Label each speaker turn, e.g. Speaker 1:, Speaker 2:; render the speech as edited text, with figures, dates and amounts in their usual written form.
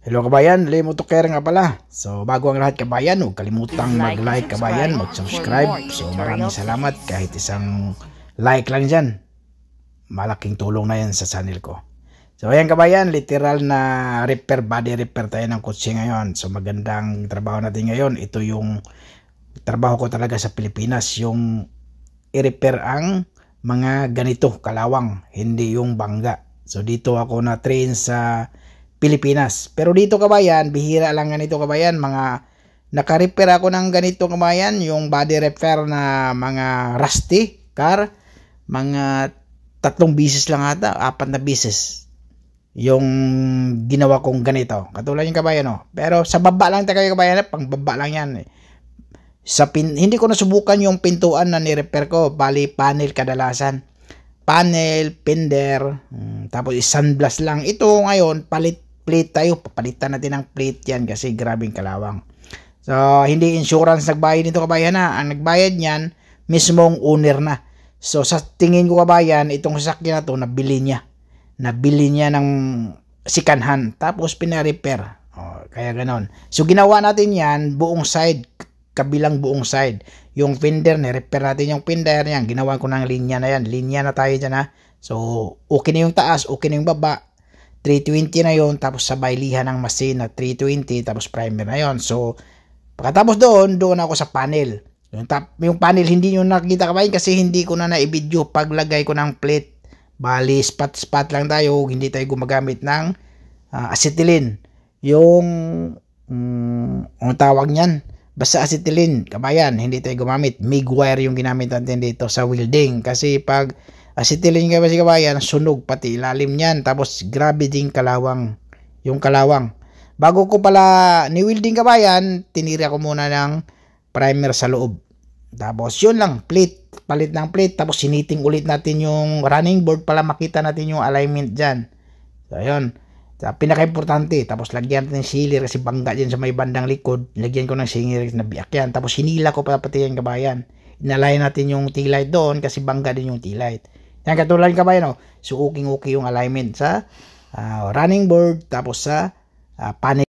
Speaker 1: Hello kabayan, Lemo Toker nga pala. So bago ang lahat kabayan, huwag kalimutang mag-like kabayan, mag-subscribe. So maraming salamat kahit isang like lang dyan. Malaking tulong na yan sa channel ko. So ayan kabayan, literal na repair, body repair tayo ng kotse ngayon. So magandang trabaho natin ngayon. Ito yung trabaho ko talaga sa Pilipinas, yung i-repair ang mga ganito kalawang, hindi yung bangga. So dito ako na train sa Pilipinas. Pero dito kabayan, bihira lang ganito kabayan. Mga naka-repair ako ng ganito kabayan, yung body repair na mga rusty car. Mga 3 bisis lang ata, 4 na bisis yung ginawa kong ganito. Katulad yung kabayan, no? Pero sa baba lang tayo kabayan, pang baba lang yan. Hindi ko nasubukan yung pintuan na ni-repair ko, bali panel kadalasan. Panel, fender, tapos sunblast lang. Ito ngayon, plate tayo. Papalitan natin ng plate yan kasi grabing kalawang. So, hindi insurance nagbayad nito kabayan na. Ang nagbayad niyan, mismong owner na. So, sa tingin ko kabayan, itong sasakyan na to, nabili niya. Nabili niya ng sikanhan. Tapos, pina-repair. Kaya ganon. So, ginawa natin yan, buong side, kabilang buong side. Yung fender, ni-repair natin yung fender yan. Ginawa ko ng linya na yan. Linya na tayo dyan ha. So, okay na yung taas, okay na yung baba. 320 na yon, tapos sabay liha ng machine na 320, tapos primer na yon. So, pagkatapos doon ako sa panel. Yung panel, hindi nyo nakikita kabayan kasi hindi ko na na-video paglagay ko ng plate. Bali, spot lang tayo, hindi tayo gumagamit ng acetylene. Yung, ang tawag niyan, basta acetylene, kabayan, hindi tayo gumamit. MIG wire yung ginamit natin dito sa welding. Kasi pag acetylene kasi kabayan, sunog pati ilalim niyan. Tapos grabe din kalawang. Yung kalawang. Bago ko pala ni-welding kabayan, tinira ko muna ng primer sa loob. Tapos yun lang, plate. Palit ng plate. Tapos siniting ulit natin yung running board para makita natin yung alignment dyan. So yun. So, pinaka-importante. Tapos lagyan natin ng sealer kasi bangga dyan sa may bandang likod. Lagyan ko ng sealer na biyak yan. Tapos hinila ko pa pati yan kabayan. Inalay natin yung T-light doon kasi bangga din yung T-light. Yan katulad kabayan, no? So okay yung alignment sa running board tapos sa panel.